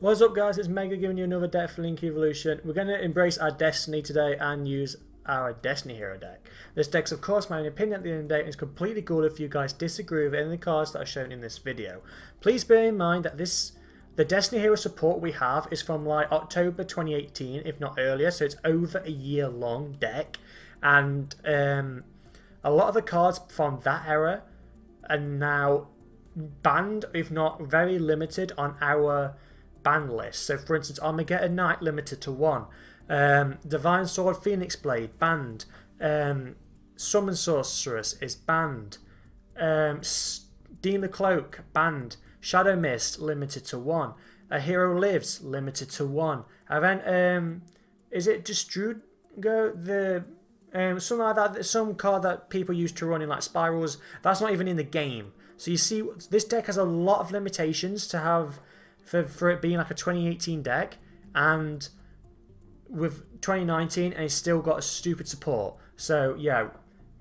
What's up guys, it's Mega giving you another deck for Link Evolution. We're going to embrace our destiny today and use our Destiny Hero deck. This deck's of course my own opinion at the end of the day and it's completely cool if you guys disagree with any of the cards that are shown in this video. Please bear in mind that the Destiny Hero support we have is from like October 2018 if not earlier, so it's over a year long deck, and a lot of the cards from that era are now banned if not very limited on our ban list. So for instance, Armageddon Knight limited to 1, Divine Sword Phoenix Blade banned, Summon Sorceress is banned, Dean the Cloak banned, Shadow Mist limited to 1, A Hero Lives limited to 1, and then is it Destrugo, the something like that, some card that people used to run in like spirals, that's not even in the game. So you see, this deck has a lot of limitations to have for it being like a 2018 deck, and with 2019 and it's still got a stupid support. So yeah,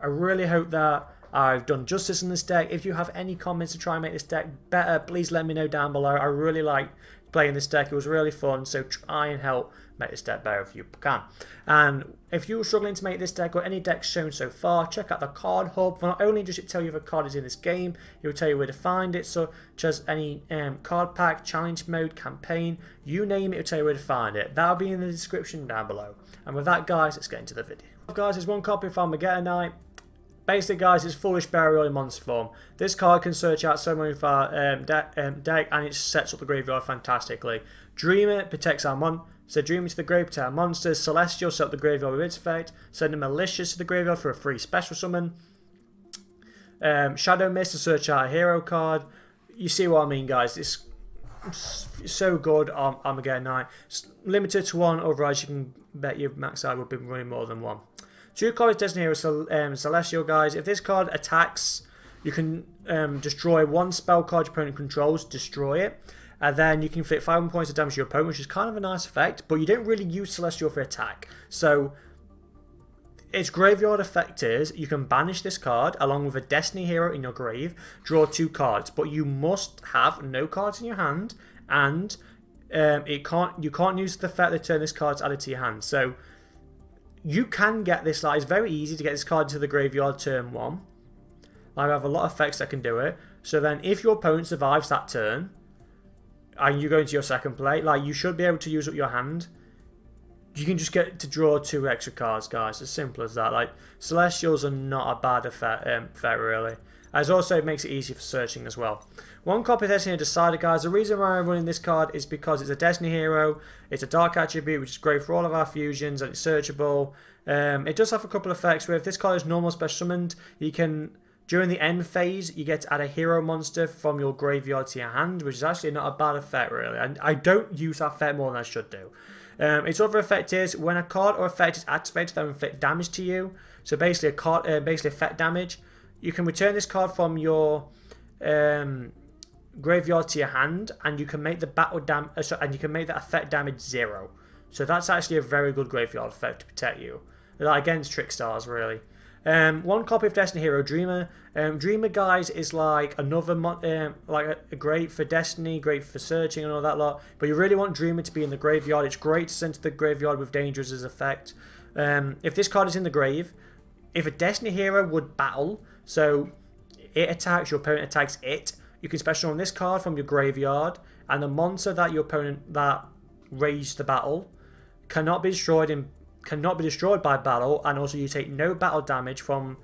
I really hope that I've done justice in this deck. If you have any comments to try and make this deck better, please let me know down below. I really like playing this deck, it was really fun, so try and help make this deck better if you can. And if you're struggling to make this deck or any decks shown so far, check out the card hub. For not only does it tell you if a card is in this game, it will tell you where to find it, so just any card pack, challenge mode, campaign, you name it, it will tell you where to find it. That'll be in the description down below. And with that guys, let's get into the video. Guys, there's one copy of Armageddon Knight. Basically guys, it's Foolish Burial in monster form. This card can search out so many of our deck and it sets up the graveyard fantastically. Dreamer protects our Dreamer to the grave, protect our monsters. Celestial set up the graveyard with its effect. Send a Malicious to the graveyard for a free special summon. Shadow Mist to search out a hero card. You see what I mean guys, it's so good on Armageddon Knight. It's limited to 1, otherwise you can bet your max side will be running more than 1. 2 cards Destiny Hero Celestial guys. If this card attacks, you can destroy 1 spell card your opponent controls, destroy it, and then you can inflict 5 points of damage to your opponent, which is kind of a nice effect, but you don't really use Celestial for attack. So its graveyard effect is you can banish this card along with a Destiny Hero in your grave, draw 2 cards, but you must have no cards in your hand, and you can't use the effect that turn this card's added to your hand. So you can get this, like, it's very easy to get this card into the graveyard turn 1. I have a lot of effects that can do it. So then if your opponent survives that turn, and you go into your second play, like, you should be able to use up your hand. You can just get to draw 2 extra cards, guys. As simple as that. Like, Celestials are not a bad effect really. As also it makes it easy for searching as well. 1 copy of Destiny Decider, guys. The reason why I'm running this card is because it's a Destiny Hero. It's a Dark Attribute, which is great for all of our fusions, and it's searchable. It does have a couple of effects where if this card is normal special summoned, you can, during the end phase, you get to add a hero monster from your graveyard to your hand, which is actually not a bad effect really. And I don't use that effect more than I should do. Its other effect is when a card or effect is activated that will inflict damage to you. So basically a card, basically effect damage. You can return this card from your graveyard to your hand, and you can make the and you can make that effect damage 0. So that's actually a very good graveyard effect to protect you, like against trick stars really. 1 copy of Destiny Hero Dreamer. Dreamer guys is like another like a great for Destiny, great for searching and all that lot. But you really want Dreamer to be in the graveyard. It's great to send to the graveyard with Dangerous as effect. If this card is in the grave, if a Destiny Hero would battle, so it attacks, your opponent attacks it, you can special summon this card from your graveyard, and the monster that your opponent that raised the battle cannot be destroyed by battle, and also you take no battle damage from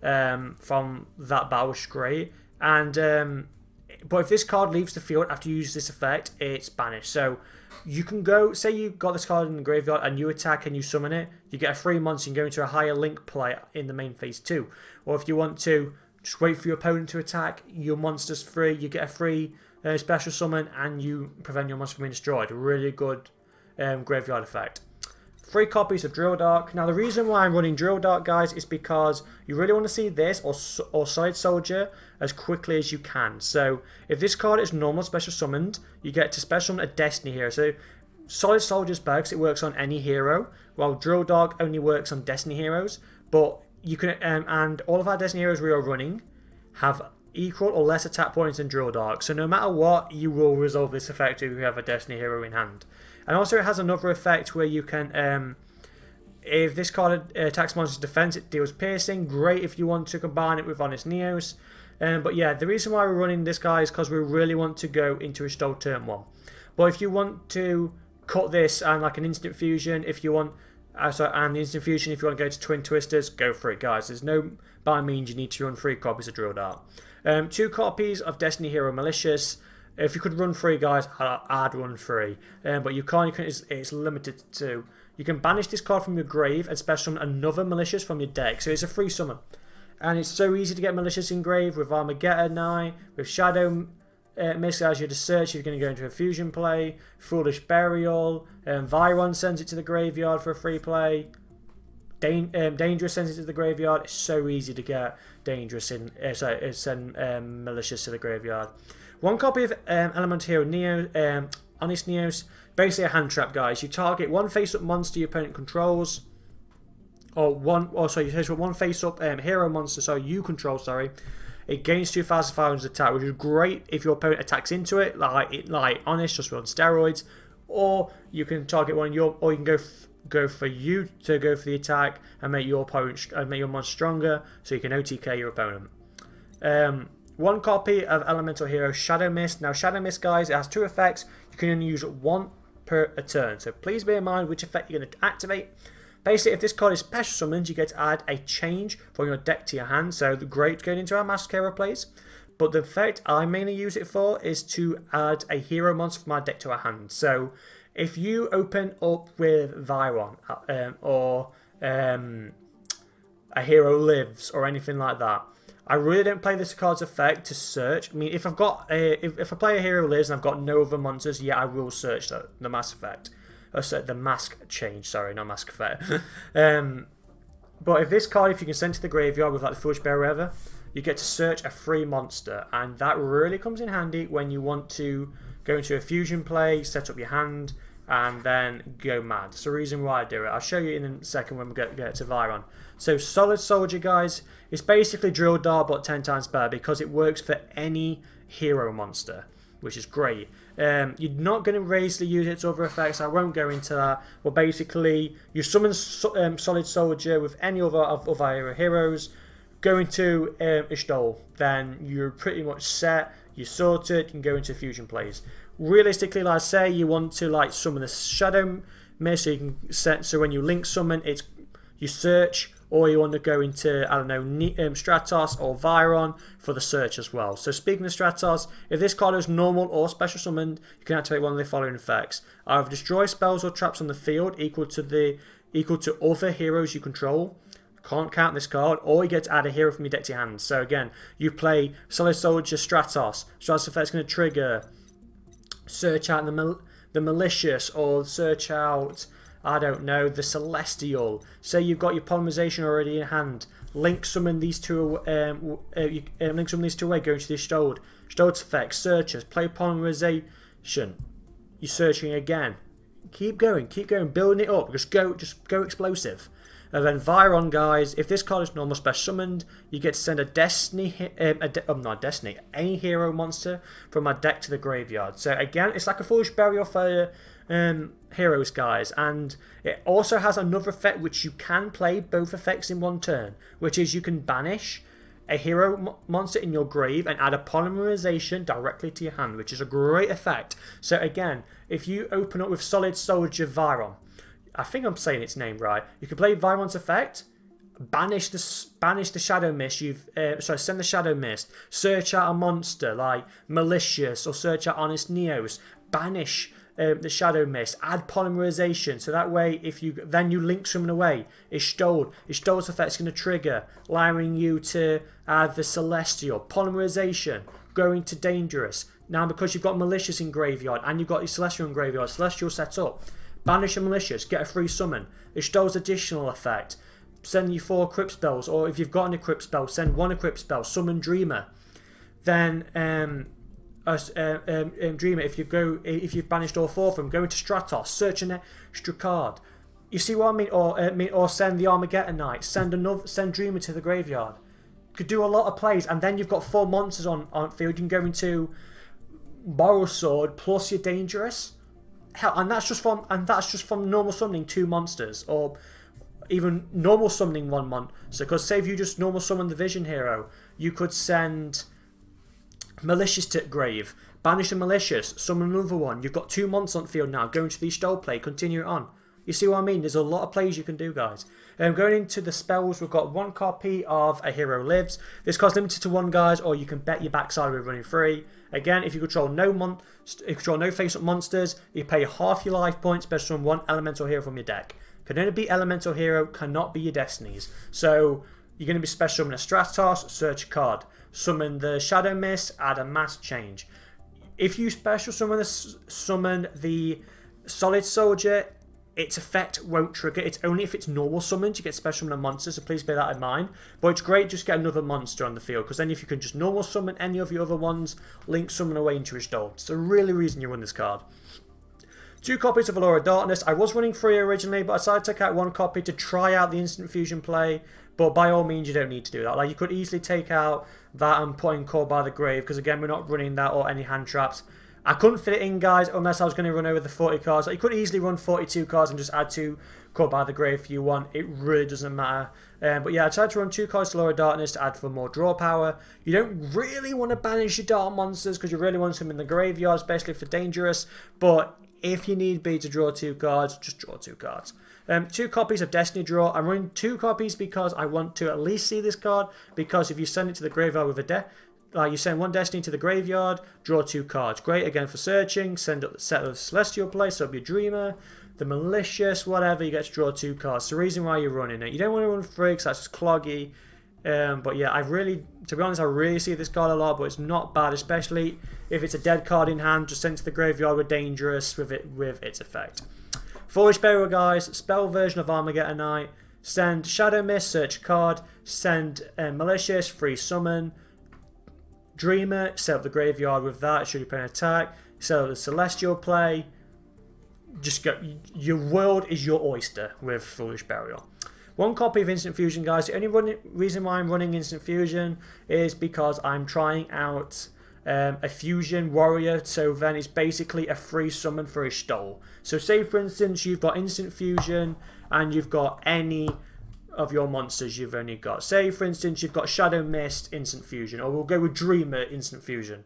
that battle, which is great. And but if this card leaves the field after you use this effect, it's banished. So you can go, say you got this card in the graveyard and you attack and you summon it, you get a free monster and go into a higher link play in the main phase 2. Or if you want to just wait for your opponent to attack, your monster's free, you get a free special summon and you prevent your monster from being destroyed. Really good graveyard effect. 3 copies of Drill Dark. Now the reason why I'm running Drill Dark, guys, is because you really want to see this or Solid Soldier as quickly as you can. So if this card is normal special summoned, you get to special summon a Destiny Hero. So Solid Soldier's better because it works on any hero, while Drill Dark only works on Destiny Heroes. But you can and all of our Destiny Heroes we are running have equal or less attack points than Drill Dark. So no matter what, you will resolve this effect if you have a Destiny hero in hand. And also it has another effect where you can, if this card attacks monster's defense, it deals piercing. Great if you want to combine it with Honest Neos. But yeah, the reason why we're running this guy is because we really want to go into a Stoll turn 1. But if you want to cut this and like an instant fusion, if you want, and the instant fusion, if you want to go to Twin Twisters, go for it, guys. There's no by means you need to run 3 copies of Drill Dart. 2 copies of Destiny Hero Malicious. If you could run 3, guys, I'd run 3. But you can't. It's limited to. You can banish this card from your grave and special summon another Malicious from your deck. So it's a free summon. And it's so easy to get Malicious in grave with Armageddon Eye, with Shadow Mist as you to search if you're going to go into a fusion play, Foolish Burial, Viron sends it to the graveyard for a free play, Dangerous sends it to the graveyard. It's so easy to get Dangerous in, send Malicious to the graveyard. 1 copy of Elemental Hero Neo, Honest Neos, basically a hand trap, guys. You target 1 face-up monster your opponent controls. You take 1 face-up hero monster, so you control, sorry. It gains 2,500 attack, which is great if your opponent attacks into it, like Honest, just on steroids. Or you can target one of your, or you can go for you to go for the attack and make your opponent, make your monster stronger, so you can OTK your opponent. 1 copy of Elemental Hero Shadow Mist. Now Shadow Mist, guys, it has 2 effects. You can only use 1 per a turn, so please bear in mind which effect you're going to activate. Basically, if this card is special summoned, you get to add a change from your deck to your hand. So great going into our Masquerade plays. But the effect I mainly use it for is to add a hero monster from my deck to our hand. So if you open up with Viron or a hero lives or anything like that, I really don't play this card's effect to search. I mean, if I've got if I play a hero lives and I've got no other monsters, yeah, I will search the mass effect. The mask change, sorry, not mask effect. But if this card, if you can send to the graveyard with like the Foolish Bear or whatever, you get to search a free monster, and that really comes in handy when you want to go into a fusion play, set up your hand, and then go mad. That's the reason why I do it. I'll show you in a second when we get to Viron. So Solid Soldier, guys, it's basically Drill Dart but 10 times better because it works for any hero monster, which is great. You're not going to raise the unit's other effects. I won't go into that. Well, basically, you summon Solid Soldier with any other of our heroes, go into a Stoll, then you're pretty much set. You're sorted. You can go into fusion plays. Realistically, like I say, you want to like summon the Shadow Mist, so you can set. So when you link summon, it's you search. Or you want to go into, I don't know, Stratos or Viron for the search as well. So speaking of Stratos, if this card is normal or special summoned, you can activate one of the following effects. Either destroy spells or traps on the field equal to other heroes you control. Can't count this card. Or you get to add a hero from your deck to your hand. So again, you play Solid Soldier Stratos. Stratos effect's going to trigger search out the Malicious or search out, I don't know, the Celestial. Say you've got your polymerization already in hand. Link summon these two. Link summon these 2 away. Go into the Stolled. Stolled's effect. Searchers. Play polymerization. You're searching again. Keep going. Keep going. Building it up. Just go explosive. And then Viron, guys. If this card is normal special summoned, you get to send a Destiny. Not Destiny. Any hero monster from my deck to the graveyard. So again, it's like a Foolish Burial for heroes, guys, and it also has another effect which you can play both effects in 1 turn, which is you can banish a hero monster in your grave and add a polymerization directly to your hand, which is a great effect. So again, if you open up with Solid Soldier Viron, I think I'm saying its name right, you can play Viron's effect, banish the Shadow Mist. Send the Shadow Mist, search out a monster like Malicious or search out Honest Neos, banish the Shadow Mist, add polymerization, so that way if you link summon away, it's Stolled. Stolled's effect is going to trigger, allowing you to add the Celestial, polymerization, going to Dangerous. Now because you've got Malicious in graveyard and you've got your Celestial in graveyard, Celestial set up, banish a Malicious, get a free summon. Stolled's additional effect, send you 4 equip spells, or if you've got an equip spell, send 1 equip spell, summon Dreamer. Then Dreamer, if you've banished all 4 of them, go into Stratos, search an extra card. You see what I mean? Or send the Armageddon Knight, send Dreamer to the graveyard. could do a lot of plays, and then you've got 4 monsters on field. You can go into Moral Sword plus you're dangerous. Hell, and that's just from normal summoning 2 monsters, or even normal summoning 1 monster. Because say if you just normal summon the Vision Hero, you could send Malicious to grave, banish a Malicious, summon another one. You've got 2 monsters on field now. Go into the Stoll play, continue it on. You see what I mean? There's a lot of plays you can do, guys. Going into the spells, we've got 1 copy of A Hero Lives. This card's limited to 1, guys, or you can bet your backside with running free. Again, if you control no face-up monsters, you pay half your life points, special summon 1 elemental hero from your deck. Can only be elemental hero, cannot be your destinies. So you're going to be special summon a Stratos, search a card. Summon the Shadow Mist, add a mass change. If you special summon the Solid Soldier, its effect won't trigger. It's only if it's normal summoned you get special summon a monster, so please bear that in mind. But it's great just get another monster on the field, because then if you can just normal summon any of your other ones, link summon away into your Stoll. It's the really reason you run this card. 2 copies of Allure of Darkness. I was running 3 originally, but I decided to take out 1 copy to try out the instant fusion play. But by all means, you don't need to do that. Like, you could easily take out that and put in Call by the Grave, because again, we're not running that or any hand traps. I couldn't fit it in, guys, unless I was going to run over the 40 cards. Like, you could easily run 42 cards and just add 2 Call by the Grave if you want. It really doesn't matter. But yeah, I decided to run 2 cards to Allure of Darkness to add for more draw power. You don't really want to banish your dark monsters, because you really want them in the graveyard, especially for dangerous. But if you need be to draw 2 cards, just draw 2 cards. 2 copies of Destiny Draw. I'm running 2 copies because I want to at least see this card, because if you send it to the graveyard with a deck, like you send 1 Destiny to the graveyard, draw 2 cards. Great again for searching. Send up the set of Celestial Play, so it'll be Dreamer, the Malicious, whatever. You get to draw 2 cards. It's the reason why you're running it. You don't want to run 3 because that's just cloggy. But yeah, to be honest, I really see this card a lot, but it's not bad, especially if it's a dead card in hand. Just send it to the graveyard with Dangerous with its effect. Foolish Burial, guys. Spell version of Armageddon Knight. Send Shadow Mist, search a card. Send Malicious, free summon. Dreamer, set up the graveyard with that, should you play an attack. Set up the Celestial Play. Just go, your world is your oyster with Foolish Burial. 1 copy of Instant Fusion, guys. The only reason why I'm running Instant Fusion is because I'm trying out a Fusion Warrior, so then it's basically a free summon for a Stoll. So say for instance you've got Instant Fusion and you've got any of your monsters you've only got. Say for instance you've got Shadow Mist Instant Fusion, or we'll go with Dreamer Instant Fusion.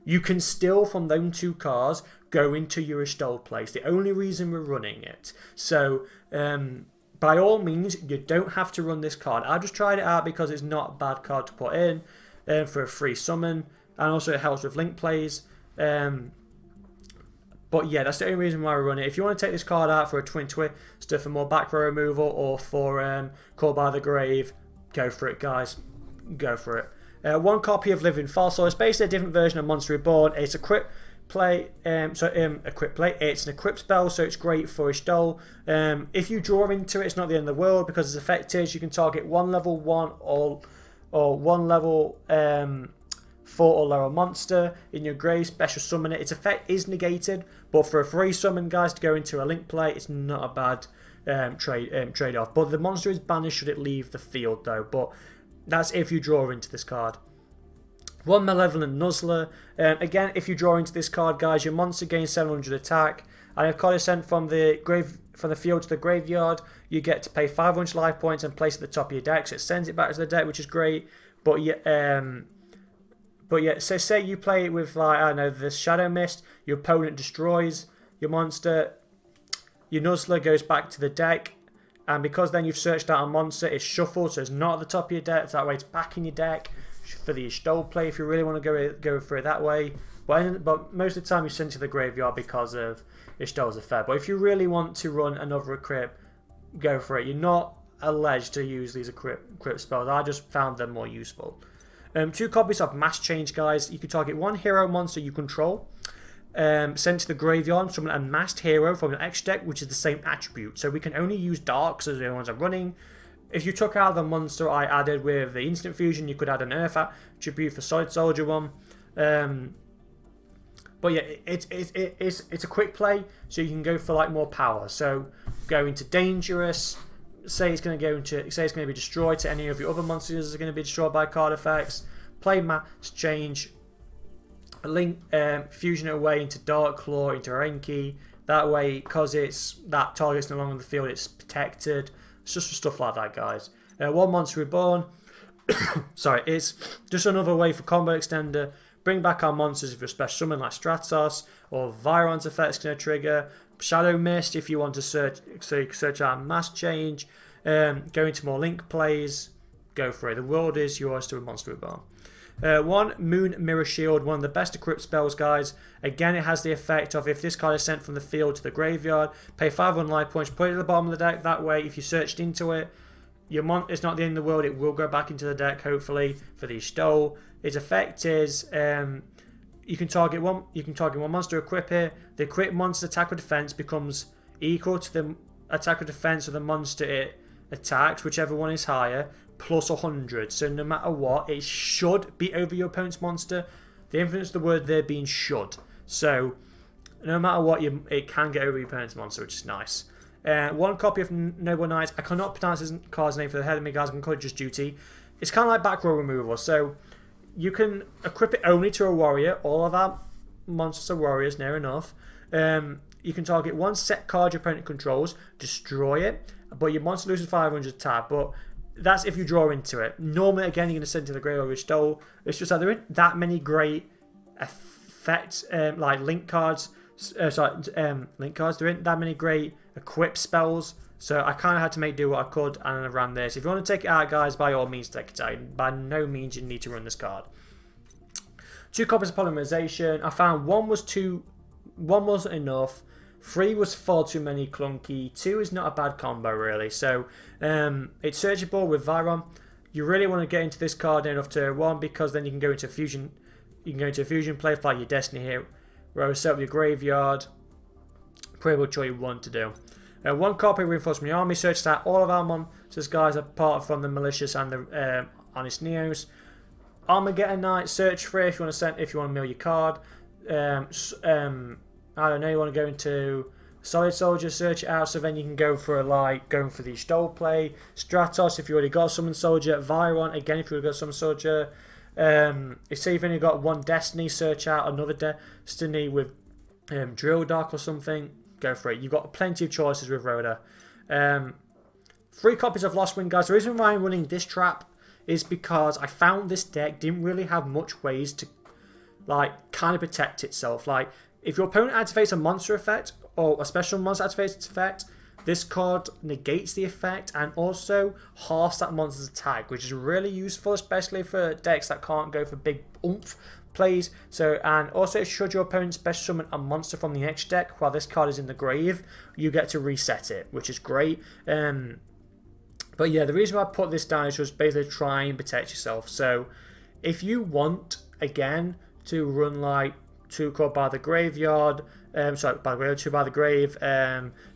You can still from those 2 cards go into your Stoll place. The only reason we're running it. So by all means, you don't have to run this card. I just tried it out because it's not a bad card to put in for a free summon, and also it helps with link plays. But yeah, that's the only reason why we run it. If you want to take this card out for a Twin Twister for more back row removal, or for Call by the Grave, go for it, guys. Go for it. 1 copy of Living Fossil. It's basically a different version of Monster Reborn. It's a crit play. It's an equip spell, so it's great for a Stoll. If you draw into it, it's not the end of the world, because its effect is you can target 1 level 1 or 1 level 4 or lower monster in your grave, special summon it. Its effect is negated, but for a free summon, guys, to go into a link play, it's not a bad trade-off. But the monster is banished should it leave the field, though. But that's if you draw into this card. 1 Malevolent Nuzzler. Again, if you draw into this card, guys, your monster gains 700 attack. And if card is sent from the field to the graveyard, you get to pay 500 life points and place it at the top of your deck. So it sends it back to the deck, which is great. But yeah, so say you play it with, like, I don't know, this Shadow Mist, your opponent destroys your monster, your Nuzzler goes back to the deck, and because then you've searched out a monster, it's shuffled, so it's not at the top of your deck, so that way it's back in your deck for the Stoll play if you really want to go for it that way. But most of the time you send it to the graveyard because of Stoll's effect. But if you really want to run another equip, go for it. You're not alleged to use these equip spells. I just found them more useful. 2 copies of Mass Change, guys. You can target 1 hero monster you control, send to the graveyard, summon a masked hero from an X deck, which is the same attribute. So we can only use darks as the ones are running. If you took out the monster I added with the Instant Fusion, you could add an Earth attribute for Solid Soldier one. But yeah, it's a quick play, so you can go for like more power. So go into Dangerous, say it's going to be destroyed to any of your other monsters that are going to be destroyed by card effects. Play mass change. Link fusion it away into Dark Claw, into Renki. That way, because that target's no longer on the field, it's protected. It's just stuff like that, guys. One Monster Reborn. Sorry, it's just another way for combo extender. Bring back our monsters if you're special summon like Stratos, or Viron's effect's going to trigger. Shadow Mist if you want to search, so you can search out mass change. Go into more link plays. Go for it. The world is yours to a Monster Reborn. One Moon Mirror Shield, one of the best equipped spells, guys. Again, it has the effect of if this card is sent from the field to the graveyard, pay 5 life points, put it at the bottom of the deck. That way, if you searched into it, it's not the end of the world. It will go back into the deck, hopefully, for the stole. Its effect is you can target one monster, equip it. The equipped monster attack or defense becomes equal to the attack or defense of the monster it attacks, whichever one is higher, plus 100. So no matter what, it should be over your opponent's monster. The influence of the word there being should. So no matter what, it can get over your opponent's monster, which is nice. One copy of Noble Knight. I cannot pronounce this card's name for the head of me, guys. I can call it just Duty. It's kind of like back row removal. So you can equip it only to a warrior. All of our monsters are warriors, near enough. You can target one set card your opponent controls, destroy it, but your monster loses 500 attack. But that's if you draw into it. Normally, again, you're going to send to the graveyard with stole. It's just that there aren't that many great effects, like link cards. Link cards. There aren't that many great equip spells. So I kind of had to make do what I could, and I ran this. If you want to take it out, guys, by all means take it out. By no means you need to run this card. 2 copies of Polymerization. I found one wasn't enough. 3 was far too many clunky. 2 is not a bad combo, really. So it's searchable with Viron. You really want to get into this card enough to 1, because then you can go into fusion. You can go into a fusion play, like your Destiny Hero, set up your graveyard. Pretty much all you want to do. 1 copy of Reinforcement the Army. Searches out all of our monsters, guys, apart from the malicious and the honest Neos. Armageddon Knight. Search for it if you want to mill your card. I don't know, you want to go into Solid Soldier, search it out, so then you can go for going for the stole play. Stratos if you already got Summon Soldier. Viron again if you already got Summon Soldier. If you've only got one Destiny, search out another Destiny with Drill Dark or something. Go for it. You've got plenty of choices with Rhoda. 3 copies of Lost Wind, guys. The reason why I'm running this trap is because I found this deck didn't really have much ways to kind of protect itself. Like, if your opponent activates a monster effect or a special monster activates its effect, this card negates the effect and also halves that monster's attack, which is really useful, especially for decks that can't go for big oomph plays. So, and also, should your opponent special summon a monster from the next deck while this card is in the grave, you get to reset it, which is great. But yeah, the reason why I put this down is just basically try and protect yourself. So if you want, again, to run 2 called by the graveyard, by the graveyard, 2 by the grave,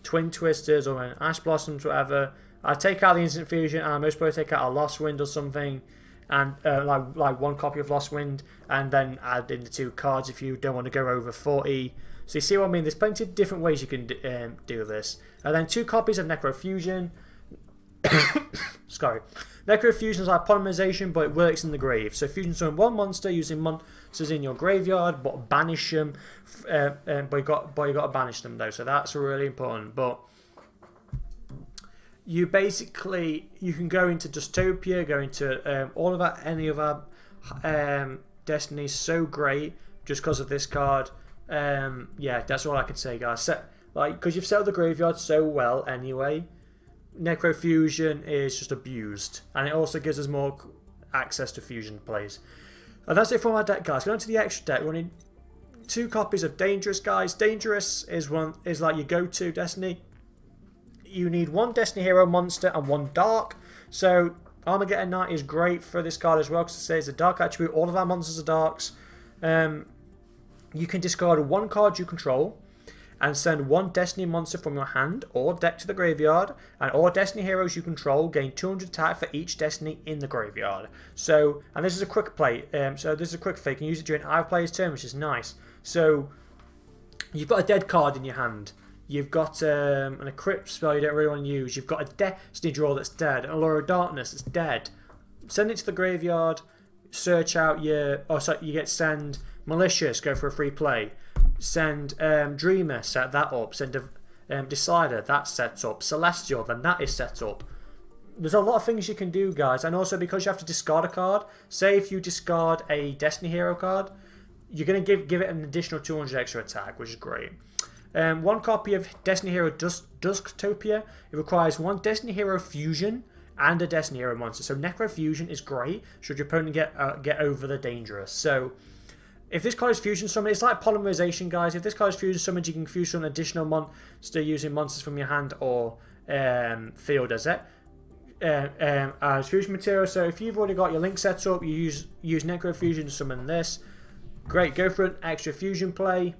Twin Twisters or Ash Blossoms, whatever, I take out the Instant Fusion and I most probably take out a Lost Wind or something, and like 1 copy of Lost Wind, and then add in the 2 cards if you don't want to go over 40. So you see what I mean? There's plenty of different ways you can do this. And then 2 copies of Necrofusion. Sorry. Necrofusion is like Polymerization, but it works in the grave. So fusion summon 1 monster using monsters in your graveyard, but banish them. But you got to banish them though, so that's really important. But you can go into Dystopia, go into any of our Destinies. So great just because of this card. Yeah, that's all I can say, guys. Because you've set up the graveyard so well anyway. Necrofusion is just abused, and it also gives us more access to fusion plays. And that's it for my deck, guys. Going on to the extra deck, running 2 copies of Dangerous, guys. Dangerous is like your go-to Destiny. You need 1 Destiny Hero monster and 1 Dark. So Armageddon Knight is great for this card as well, because it says a Dark attribute. All of our monsters are Darks. You can discard 1 card you control and send 1 Destiny monster from your hand or deck to the graveyard, and all Destiny heroes you control gain 200 attack for each Destiny in the graveyard. So, and this is a quick play, so this is a quick play. You can use it during either player's turn, which is nice. So, you've got a dead card in your hand. You've got an equip spell you don't really want to use. You've got a Destiny draw that's dead. An Allure of Darkness that's dead. Send it to the graveyard. Search out your... Oh, sorry, you get send Malicious, go for a free play. Send Dreamer, set that up. Send Decider, that sets up. Celestial, then that is set up. There's a lot of things you can do, guys. And also because you have to discard a card. Say if you discard a Destiny Hero card, you're going to give it an additional 200 extra attack, which is great. One copy of Destiny Hero Dusktopia. It requires one Destiny Hero Fusion and a Destiny Hero monster. So Necrofusion is great should your opponent get over the dangerous. So if this card is Fusion Summoned, it's like Polymerization, guys. If this card is Fusion Summoned, you can fuse an additional monster using monsters from your hand or field as it. As fusion material. So if you've already got your link set up, you use Necrofusion to summon this. Great, go for an extra fusion play.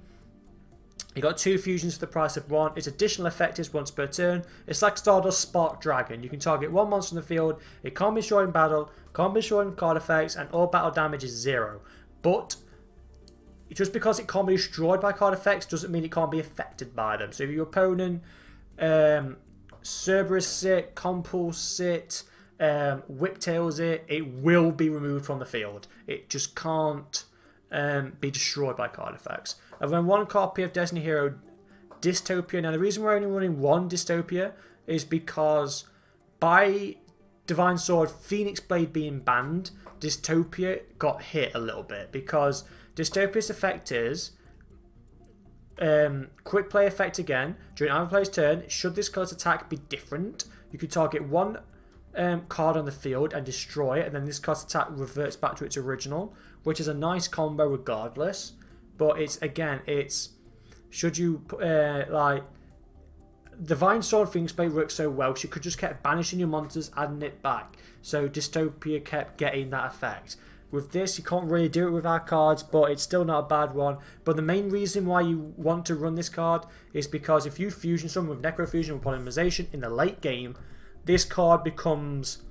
You got 2 fusions for the price of 1. Its additional effect is once per turn. It's like Stardust Spark Dragon. You can target 1 monster in the field. It can't be destroyed in battle, can't be destroyed in card effects, and all battle damage is 0. But just because it can't be destroyed by card effects doesn't mean it can't be affected by them. So if your opponent Cerberus it, Compulse it, Whiptails it, it will be removed from the field. It just can't be destroyed by card effects. And then one copy of Destiny Hero Dystopia. Now the reason we're only running one Dystopia is because by Divine Sword Phoenix Blade being banned, Dystopia got hit a little bit because Dystopia's effect is quick play effect again. During either player's turn, should this card's attack be different, you can target one card on the field and destroy it, and then this card's attack reverts back to its original, which is a nice combo regardless. But it's, again, it's, should you, like, Divine Sword Phoenix Blade works so well, she could just kept banishing your monsters, adding it back. So Dystopia kept getting that effect. With this, you can't really do it with our cards, but it's still not a bad one. But the main reason why you want to run this card is because if you fusion summon with Necrofusion or Polymerization in the late game, this card becomes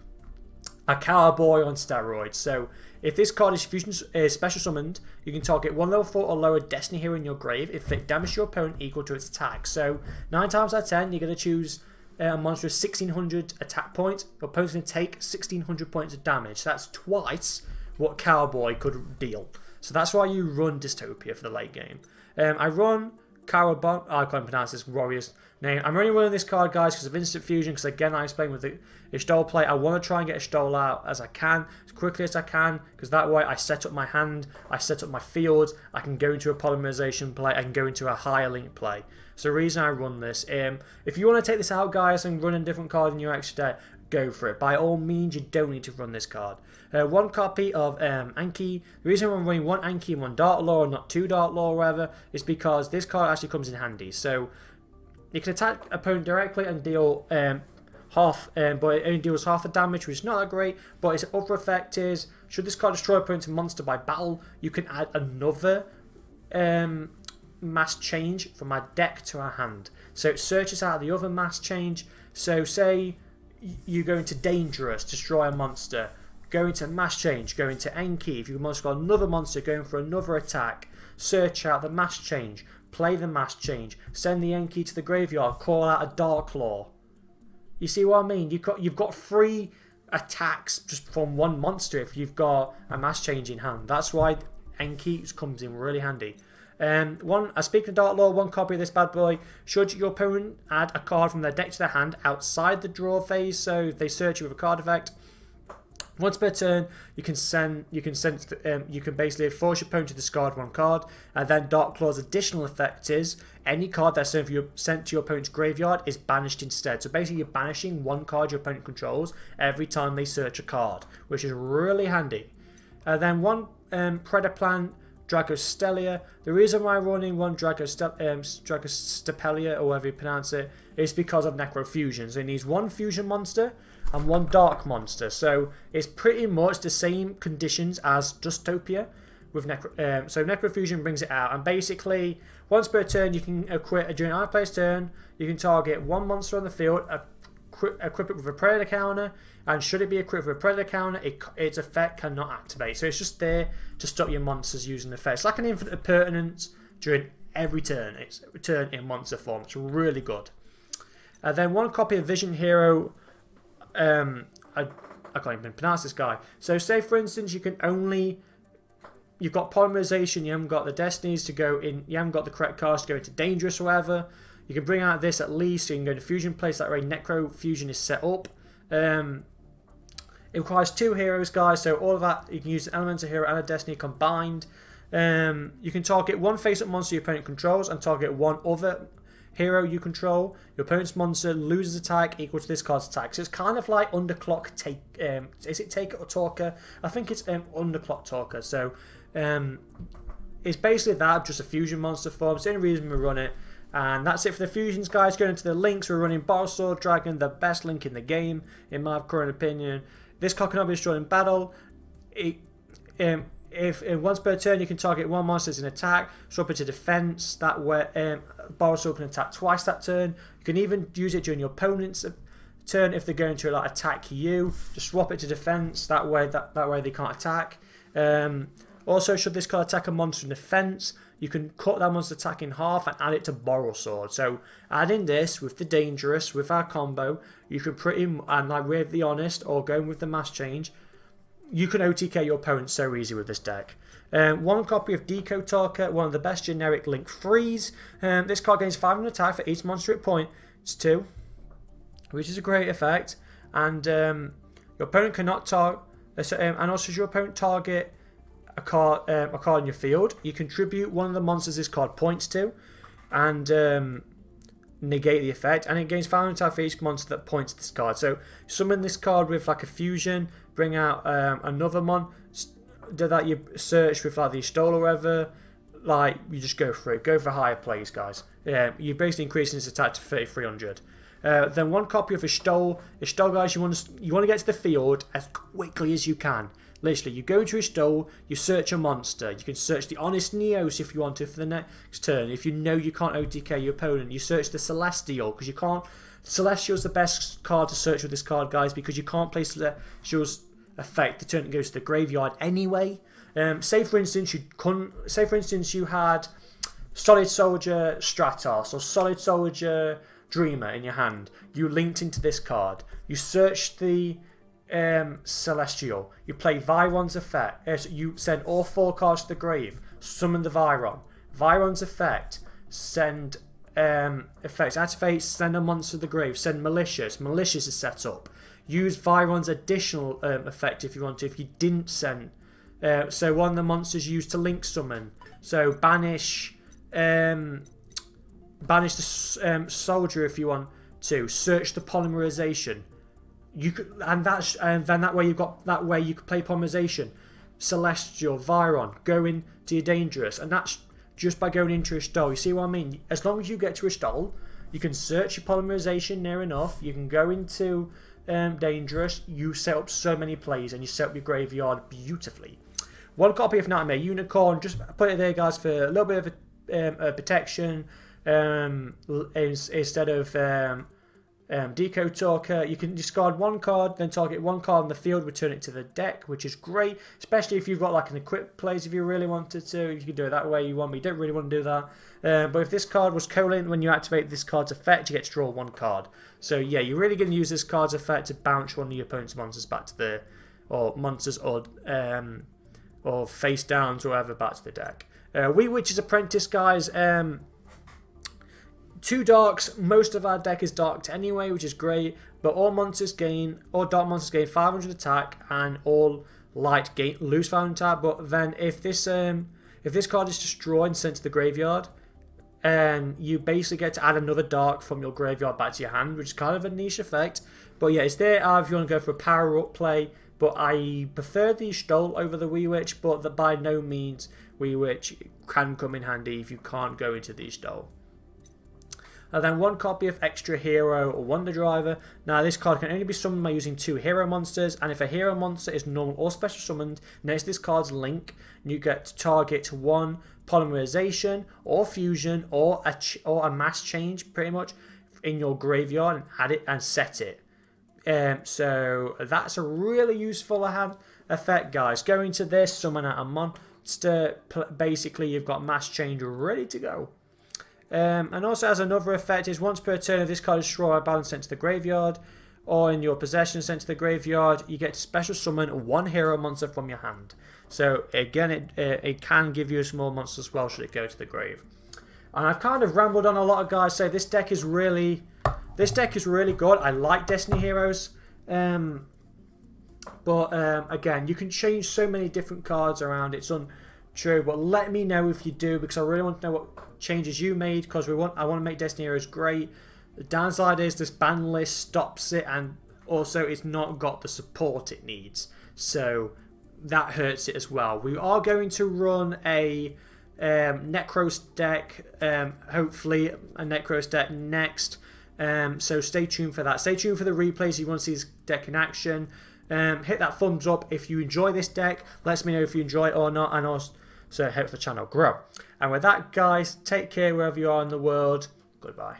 a cowboy on steroids. So if this card is fusion special summoned, you can target 1 level 4 or lower Destiny Hero in your grave if it damages your opponent equal to its attack. So 9 times out of 10, you're going to choose a monster with 1600 attack points. Your opponent's going to take 1600 points of damage. So that's twice what Cowboy could deal. So that's why you run Dystopia for the late game. I run Carabon. I can't pronounce this warrior's name. I'm only running this card, guys, because of instant fusion. Because again, I explained with the Istol play, I want to try and get Istol out as I can, as quickly as I can, because that way I set up my hand, I set up my field, I can go into a polymerization play, I can go into a higher link play. So the reason I run this, if you want to take this out, guys, and run a different card in your extra deck, go for it. By all means, you don't need to run this card. One copy of Anki. The reason I'm running one Anki and one Dark Law and not 2 Dark Law or whatever is because this card actually comes in handy. So you can attack opponent directly and deal half, but it only deals half the damage, which is not that great. But its other effect is, should this card destroy opponent's monster by battle, you can add another mass change from my deck to our hand. So it searches out the other mass change. So say you go into Dangerous, destroy a monster, go into Mass Change, go into Enki. If you've got another monster going for another attack, search out the Mass Change, play the Mass Change, send the Enki to the graveyard, call out a Dark Law. You see what I mean? You've got 3 attacks just from one monster if you've got a Mass Change in hand. That's why Enki comes in really handy. Speaking of Dark Law, one copy of this bad boy. Should your opponent add a card from their deck to their hand outside the draw phase, so if they search you with a card effect, once per turn, you can basically force your opponent to discard 1 card, and then Dark Claw's additional effect is any card that's sent to your opponent's graveyard is banished instead. So basically, you're banishing 1 card your opponent controls every time they search a card, which is really handy. Then one Predaplan Dragostelia. The reason why I'm running one Dragostelia, or however you pronounce it, is because of Necrofusion. So it needs 1 fusion monster and 1 dark monster. So it's pretty much the same conditions as Dystopia with so Necrofusion brings it out. And basically, once per turn, you can equip during either player's turn. You can target 1 monster on the field, equip it with a Predator counter, and should it be equipped with a Predator counter, its effect cannot activate. So it's just there to stop your monsters using the effect. It's like an infinite pertinence during every turn. It's turn in monster form. It's really good. Then one copy of Vision Hero. I can't even pronounce this guy. So say for instance you can only, you've got polymerization, you haven't got the destinies to go in, you haven't got the correct cards to go into dangerous or whatever. You can bring out this at least, so you can go to fusion place, that way necro fusion is set up. It requires 2 heroes, guys, so all of that, you can use an elemental hero and a destiny combined. You can target 1 face-up monster your opponent controls and target 1 other hero you control. Your opponent's monster loses attack equal to this card's attack. So it's kind of like Underclock Take. Is it Taker or Talker? I think it's Underclock Talker. So it's basically that, just a fusion monster form. It's the only reason we run it. And that's it for the fusions, guys. Going into the links, we're running Battle Sword Dragon, the best link in the game, in my current opinion. This card cannot be destroyed in battle. If once per turn you can target 1 monster as an attack, swap it to defense. That way, Battle Sword can attack twice that turn. You can even use it during your opponent's turn if they're going to like attack you. Just swap it to defense. That way they can't attack. Also, should this card attack a monster in defense, you can cut that monster attack in half and add it to Borrow Sword. So adding this with the Dangerous, with our combo, you can and like with the Honest or going with the Mass Change, you can OTK your opponent so easy with this deck. 1 copy of Decode Talker, one of the best generic Link 3s. This card gains 500 attack for each monster it points to, which is a great effect. And your opponent cannot target, and also should your opponent target a card in your field, you contribute 1 of the monsters this card points to, and negate the effect, and it gains 500 attack for each monster that points to this card. So summon this card with like a fusion, bring out another mon that you search with like the Stole or whatever, like you just go for it. Go for higher plays, guys. You're basically increasing its attack to 3300. Then 1 copy of a Stole, guys, you want to get to the field as quickly as you can. Literally, you go to a Stole, you search a monster. You can search the Honest Neos if you want to for the next turn. If you know you can't OTK your opponent, you search the Celestial, because you can't. Celestial's the best card to search with this card, guys, because you can't play Celestial's effect the turn it goes to the graveyard anyway. Say for instance you had Solid Soldier Stratos or Solid Soldier Dreamer in your hand. You linked into this card. You searched the Celestial. You play Viron's effect. So you send all 4 cards to the grave. Summon the Viron. Viron's effect. Send effects. Activate. Send a monster to the grave. Send Malicious. Malicious is set up. Use Viron's additional effect if you want to. If you didn't send, so one of the monsters used to link summon. So banish the soldier if you want to. Search the polymerization. You could, and then that way you could play polymerization, Celestial, Viron, go into your Dangerous, and that's just by going into a Stole. You see what I mean? As long as you get to a Stole, you can search your polymerization near enough. You can go into Dangerous. You set up so many plays, and you set up your graveyard beautifully. 1 copy of Nightmare Unicorn. Just put it there, guys, for a little bit of protection instead of. Decode Talker. You can discard 1 card, then target 1 card in the field, return it to the deck, which is great, especially if you've got like an equipped plays. If you really wanted to, you can do it that way you want, but you don't really want to do that. But if this card was co-linked, when you activate this card's effect, you get to draw 1 card. So yeah, you're really going to use this card's effect to bounce one of your opponent's monsters back to the, or monsters or face downs or whatever back to the deck. Wee Witch's Apprentice, guys. 2 darks. Most of our deck is darked anyway, which is great. But all dark monsters gain 500 attack, and all light lose 500 attack. But then if this card is destroyed and sent to the graveyard, you basically get to add another dark from your graveyard back to your hand, which is kind of a niche effect. But yeah, it's there if you want to go for a power up play. But I prefer the Stole over the Wee Witch, but by no means Wee Witch can come in handy if you can't go into the Stole. And then 1 copy of Extra Hero or Wonder Driver. Now this card can only be summoned by using 2 hero monsters, and if a hero monster is normal or special summoned next to this card's link, you get to target 1 polymerization or fusion or a mass change pretty much in your graveyard and add it and set it. So that's a really useful effect, guys. Going to this, summon out a monster. Basically, you've got mass change ready to go. And also has another effect is once per turn if this card is destroyed or balanced sent to the graveyard, or in your possession sent to the graveyard, you get to special summon one hero monster from your hand. So again, it can give you a small monster as well should it go to the grave. And I've kind of rambled on a lot of guys say this deck is really good. I like Destiny Heroes. But again, you can change so many different cards around. It's untrue, but let me know if you do, because I really want to know what changes you made, because I want to make Destiny Heroes great. The downside is this ban list stops it, and also it's not got the support it needs, so that hurts it as well. We are going to run a Necros deck, hopefully a Necros deck next, so stay tuned for that. Stay tuned for the replays if you want to see this deck in action. Hit that thumbs up if you enjoy this deck. Let me know if you enjoy it or not, and also help the channel grow. And with that, guys, take care wherever you are in the world. Goodbye.